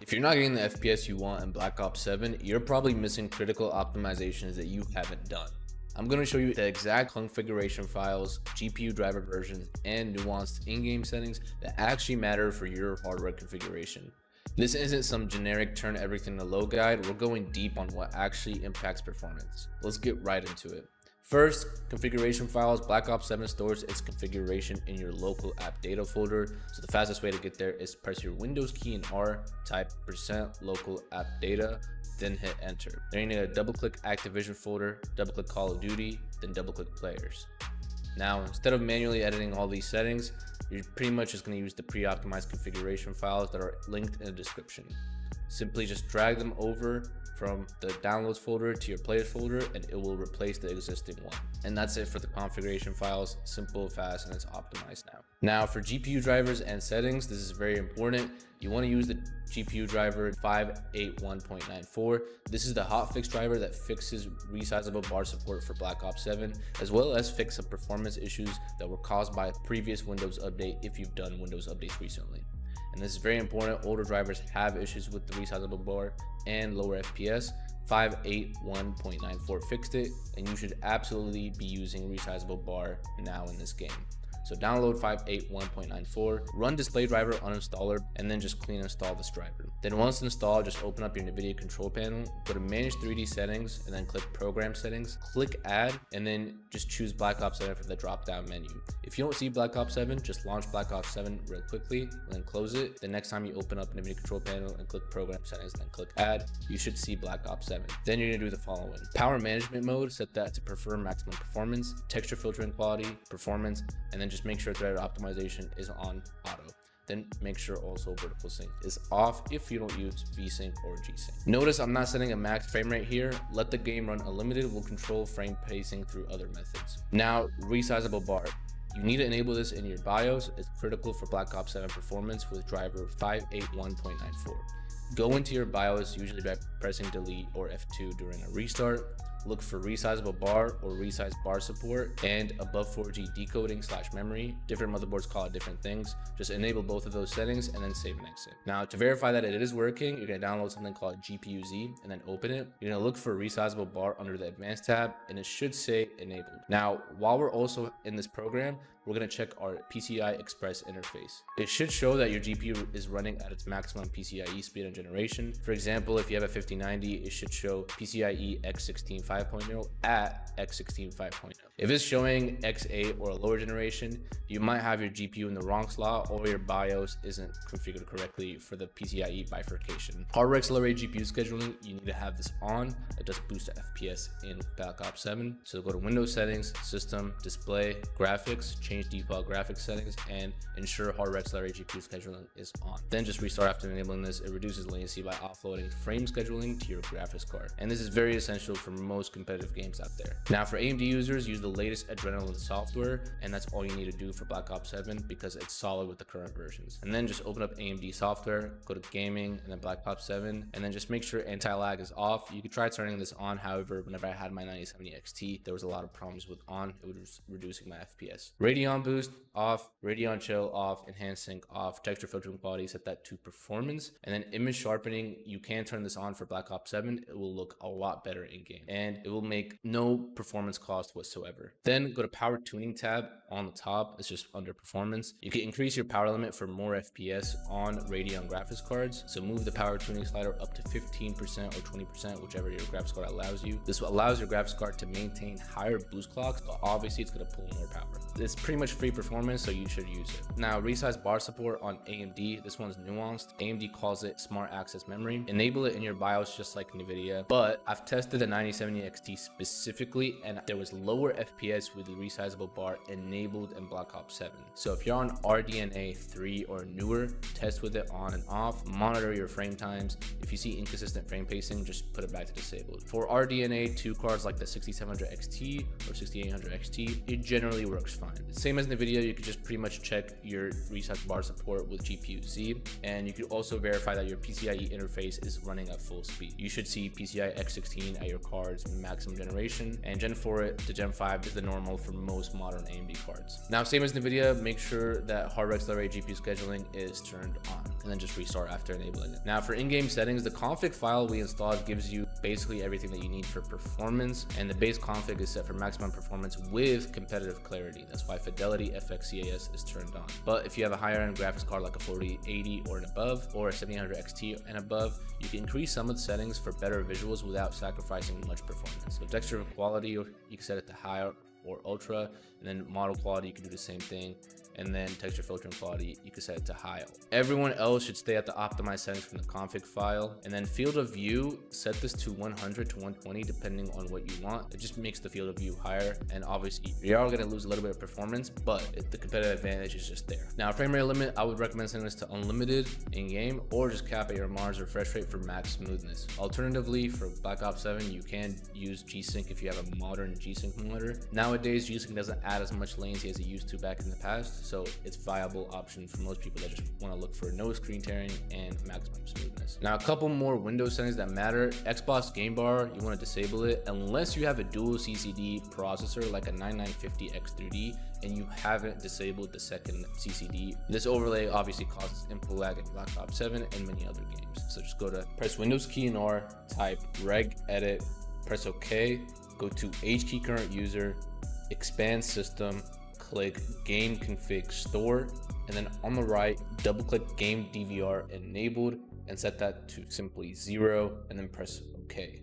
If you're not getting the FPS you want in Black Ops 7, you're probably missing critical optimizations that you haven't done. I'm going to show you the exact configuration files, GPU driver versions, and nuanced in-game settings that actually matter for your hardware configuration. This isn't some generic turn everything to low guide. We're going deep on what actually impacts performance. Let's get right into it. First, configuration files. Black Ops 7 stores its configuration in your local app data folder. So the fastest way to get there is press your Windows key and R, type %local app data, then hit enter. Then you need to double click Activision folder, double click Call of Duty, then double click players. Now, instead of manually editing all these settings, you're pretty much just going to use the pre-optimized configuration files that are linked in the description. Simply just drag them over from the downloads folder to your players folder and it will replace the existing one. And that's it for the configuration files. Simple, fast, and it's optimized now. Now for GPU drivers and settings, this is very important. You want to use the GPU driver 581.94. This is the hotfix driver that fixes resizable bar support for Black Ops 7, as well as fix some performance issues that were caused by a previous Windows update if you've done Windows updates recently. And this is very important. Older drivers have issues with the resizable bar and lower FPS. 581.94 fixed it, and you should absolutely be using resizable bar now in this game. So download 581.94, run display driver uninstaller, and then just clean install this driver. Then once installed, just open up your Nvidia control panel, go to manage 3D settings, and then click program settings, click add, and then just choose Black Ops 7 from the drop down menu. If you don't see Black Ops 7, just launch Black Ops 7 real quickly, and then close it. The next time you open up Nvidia control panel and click program settings, and then click add, you should see Black Ops 7. Then you're gonna do the following. Power management mode, set that to prefer maximum performance, texture filtering quality, performance, and then just make sure thread optimization is on auto. Then make sure also vertical sync is off if you don't use VSync or G-Sync. Notice I'm not setting a max frame rate here. Let the game run unlimited. We'll control frame pacing through other methods. Now, resizable bar. You need to enable this in your BIOS. It's critical for Black Ops 7 performance with driver 581.94. Go into your BIOS, usually by pressing delete or F2 during a restart. Look for resizable bar or resize bar support and above 4G decoding / memory. Different motherboards call it different things. Just enable both of those settings and then save and exit. Now to verify that it is working, you're gonna download something called GPU-Z and then open it. You're gonna look for resizable bar under the advanced tab and it should say enabled. Now, while we're also in this program, we're gonna check our PCI Express interface. It should show that your GPU is running at its maximum PCIe speed and generation. For example, if you have a 5090, it should show PCIe X16 5.0 at X16 5.0. If it's showing X8 or a lower generation, you might have your GPU in the wrong slot or your BIOS isn't configured correctly for the PCIe bifurcation. Hardware accelerated GPU scheduling, you need to have this on. It does boost the FPS in Black Ops 7. So go to Windows settings, system, display, graphics, change default graphics settings, and ensure hardware accelerated GPU scheduling is on. Then just restart after enabling this. It reduces latency by offloading frame scheduling to your graphics card. And this is very essential for most competitive games out there. Now for AMD users, use the latest Adrenaline software, and that's all you need to do for Black Ops 7 because it's solid with the current versions. And then just open up AMD software, go to gaming, and then Black Ops 7, and then just make sure anti-lag is off. You could try turning this on. However, whenever I had my 9070 XT, there was a lot of problems with on. It was reducing my FPS. Radeon boost off, Radeon chill off, enhanced sync off, texture filtering quality, set that to performance, and then image sharpening, you can turn this on for Black Ops 7. It will look a lot better in game and it will make no performance cost whatsoever. Then go to power tuning tab on the top. It's just under performance. You can increase your power limit for more FPS on Radeon graphics cards. So move the power tuning slider up to 15% or 20%, whichever your graphics card allows you. This allows your graphics card to maintain higher boost clocks, but obviously it's going to pull more power. It's pretty much free performance, so you should use it. Now, resize bar support on AMD. This one's nuanced. AMD calls it smart access memory. Enable it in your BIOS just like Nvidia, but I've tested the 9070 XT specifically, and there was lower FPS with the resizable bar enabled in Black Ops 7. So if you're on RDNA 3 or newer, test with it on and off. Monitor your frame times. If you see inconsistent frame pacing, just put it back to disabled. For RDNA 2 cards like the 6700 XT or 6800 XT, it generally works fine. Same as Nvidia, you could just pretty much check your resize bar support with GPU-Z, and you could also verify that your PCIe interface is running at full speed. You should see PCI X16 at your card's maximum generation, and Gen 4 to Gen 5 5 is the normal for most modern AMD cards. Now, same as Nvidia, make sure that hard accelerated GPU scheduling is turned on, and then just restart after enabling it. Now, for in-game settings, the config file we installed gives you basically everything that you need for performance, and the base config is set for maximum performance with competitive clarity. That's why Fidelity FXCAS is turned on. But if you have a higher end graphics card like a 4080 or an above, or a 7800 XT and above, you can increase some of the settings for better visuals without sacrificing much performance. So texture quality, you can set it to high or ultra, and then model quality, you can do the same thing. And then texture filtering quality, you can set it to high. Everyone else should stay at the optimized settings from the config file. And then field of view, set this to 100 to 120 depending on what you want. It just makes the field of view higher, and obviously you are going to lose a little bit of performance, but the competitive advantage is just there. Now, frame rate limit, I would recommend setting this to unlimited in game, or just cap at your Mars refresh rate for max smoothness. Alternatively, for Black Ops 7, you can use G-Sync if you have a modern G-Sync monitor. Nowadays, G-Sync doesn't add as much latency as it used to back in the past, so it's a viable option for most people that just want to look for no screen tearing and maximum smoothness. Now, a couple more Windows settings that matter. Xbox Game Bar, you want to disable it unless you have a dual CCD processor like a 9950X3D and you haven't disabled the second CCD. This overlay obviously causes input lag in Black Ops 7 and many other games. So just go to press Windows key and R, type reg edit, press OK, go to H key current user, expand system, click game config store, and then on the right double click game DVR enabled and set that to simply 0, and then press OK.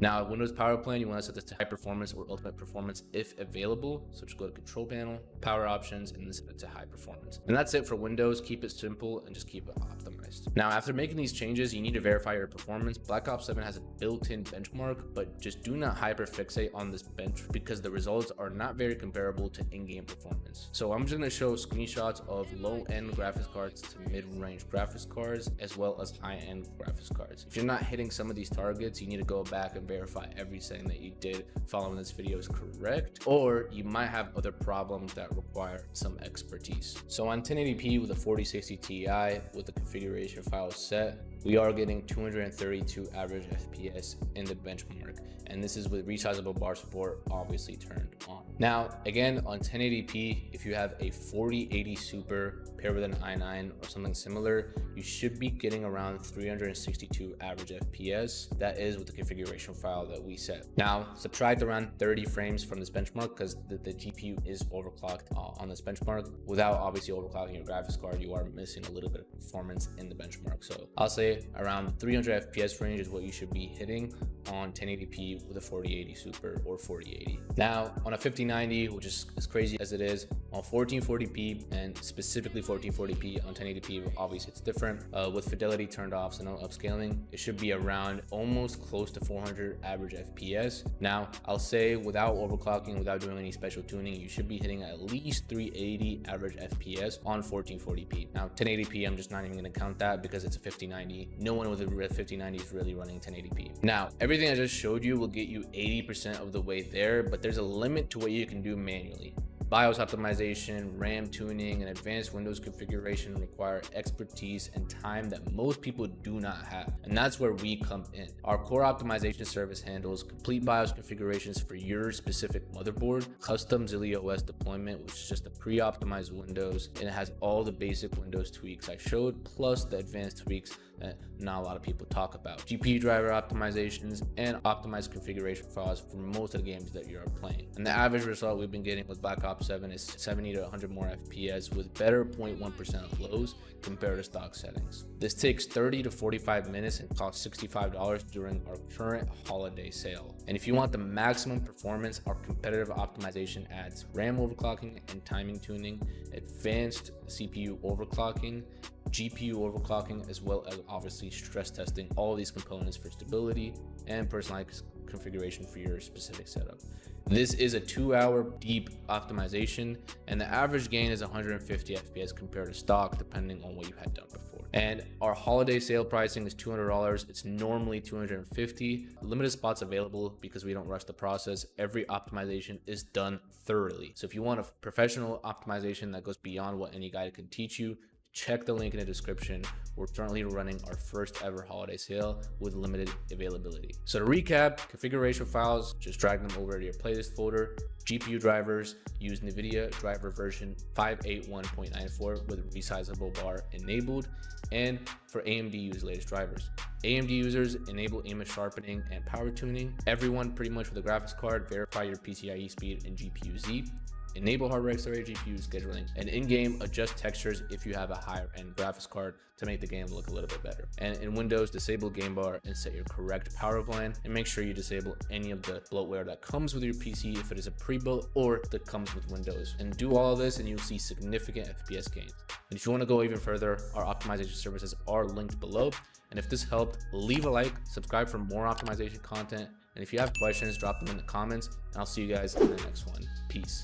Now, Windows Power Plan, you want to set this to high performance or ultimate performance if available. So just go to control panel, power options, and then set it to high performance. And that's it for Windows. Keep it simple and just keep it optimized. Now, after making these changes, you need to verify your performance. Black Ops 7 has a built-in benchmark, but just do not hyperfixate on this bench because the results are not very comparable to in-game performance. So I'm just going to show screenshots of low-end graphics cards to mid-range graphics cards, as well as high-end graphics cards. If you're not hitting some of these targets, you need to go back and verify every setting that you did following this video is correct, or you might have other problems that require some expertise. So on 1080p with a 4060 Ti with the configuration file set, we are getting 232 average FPS in the benchmark, and this is with resizable bar support obviously turned on. Now, again, on 1080p, if you have a 4080 Super paired with an i9 or something similar, you should be getting around 362 average FPS. That is with the configuration file that we set. Now, subtract around 30 frames from this benchmark because the GPU is overclocked on this benchmark. Without obviously overclocking your graphics card, you are missing a little bit of performance in the benchmark. So I'll say around 300 FPS range is what you should be hitting on 1080p with a 4080 Super or 4080. Now, on a 5090, which is as crazy as it is, on 1440p and specifically 1440p on 1080p, obviously it's different. With fidelity turned off, so no upscaling, it should be around almost close to 400 average FPS. Now, I'll say without overclocking, without doing any special tuning, you should be hitting at least 380 average FPS on 1440p. Now, 1080p, I'm just not even going to count that because it's a 5090. No one with a 5090 is really running 1080p. Now, everything I just showed you will get you 80% of the way there, but there's a limit to what you can do manually. BIOS optimization, RAM tuning, and advanced Windows configuration require expertise and time that most people do not have. And that's where we come in. Our core optimization service handles complete BIOS configurations for your specific motherboard, custom ZillioOS deployment, which is just a pre-optimized Windows, and it has all the basic Windows tweaks I showed, plus the advanced tweaks that not a lot of people talk about. GPU driver optimizations and optimized configuration files for most of the games that you're playing. And the average result we've been getting with Black Ops 7 is 70 to 100 more FPS with better 0.1% lows compared to stock settings. This takes 30 to 45 minutes and costs $65 during our current holiday sale. And if you want the maximum performance, our competitive optimization adds RAM overclocking and timing tuning, advanced CPU overclocking, GPU overclocking, as well as obviously stress testing all of these components for stability and personalized configuration for your specific setup. This is a 2-hour deep optimization, and the average gain is 150 FPS compared to stock, depending on what you had done before. And our holiday sale pricing is $200. It's normally $250. Limited spots available because we don't rush the process. Every optimization is done thoroughly. So if you want a professional optimization that goes beyond what any guide can teach you, check the link in the description. We're currently running our first ever holiday sale with limited availability. So to recap, configuration files, just drag them over to your playlist folder. GPU drivers, use Nvidia driver version 581.94 with resizable bar enabled. And for AMD, use latest drivers. AMD users enable image sharpening and power tuning. Everyone pretty much with a graphics card, verify your PCIe speed and GPU Z. Enable hardware accelerated GPU scheduling, and in-game adjust textures if you have a higher end graphics card to make the game look a little bit better. And in Windows, disable game bar and set your correct power plan, and make sure you disable any of the bloatware that comes with your PC if it is a pre-built or that comes with Windows. And do all of this and you'll see significant FPS gains. And if you want to go even further, our optimization services are linked below. And if this helped, leave a like, subscribe for more optimization content. And if you have questions, drop them in the comments, and I'll see you guys in the next one. Peace.